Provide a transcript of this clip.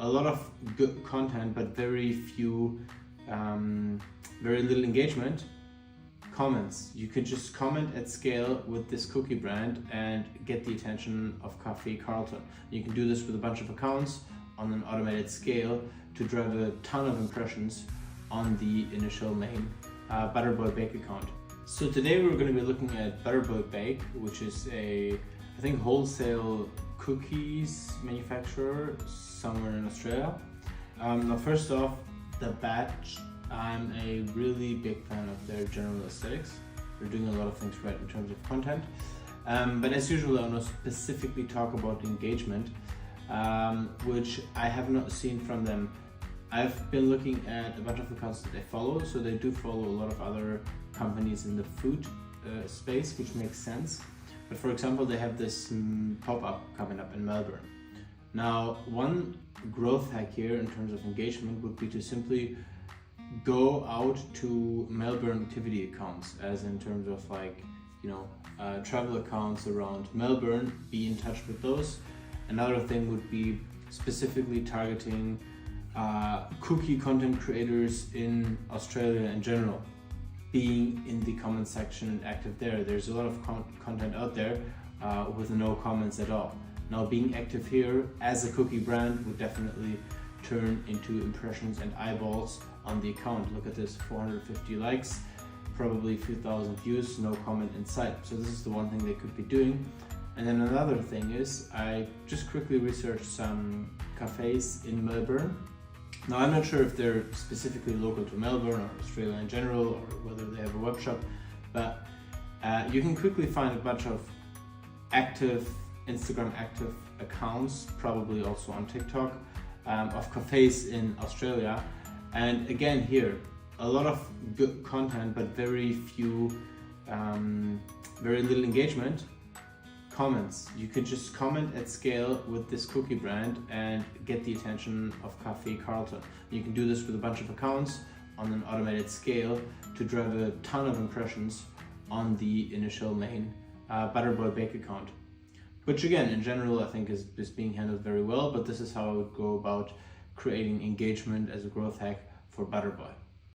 a lot of good content, but very little engagement. Comments. You could just comment at scale with this cookie brand and get the attention of Cafe Carlton. You can do this with a bunch of accounts on an automated scale to drive a ton of impressions on the initial main ButterBoyBake account. So today we're going to be looking at ButterBoyBake, which is I think wholesale cookies manufacturer somewhere in Australia. Now first off, the batch, I'm a really big fan of their general aesthetics. They're doing a lot of things right in terms of content. But as usual, I want to specifically talk about engagement, which I have not seen from them. I've been looking at a bunch of accounts that they follow, so they do follow a lot of other companies in the food space, which makes sense. But for example, they have this pop-up coming up in Melbourne. Now, one growth hack here in terms of engagement would be to simply go out to Melbourne activity accounts, as in terms of travel accounts around Melbourne, be in touch with those. Another thing would be specifically targeting cookie content creators in Australia in general, being in the comment section and active there. There's a lot of content out there with no comments at all. Now, being active here as a cookie brand would definitely turn into impressions and eyeballs on the account. Look at this, 450 likes, probably a few thousand views, no comment in sight. So this is the one thing they could be doing. And then another thing is, I just quickly researched some cafes in Melbourne. Now, I'm not sure if they're specifically local to Melbourne or Australia in general, or whether they have a web shop, but you can quickly find a bunch of Instagram active accounts, probably also on TikTok, of cafes in Australia. And again, here, a lot of good content, but very little engagement. Comments. You could just comment at scale with this cookie brand and get the attention of Cafe Carlton. You can do this with a bunch of accounts on an automated scale to drive a ton of impressions on the initial main ButterBoyBake account, which again, in general, I think is being handled very well, but this is how I would go about creating engagement as a growth hack for ButterBoy.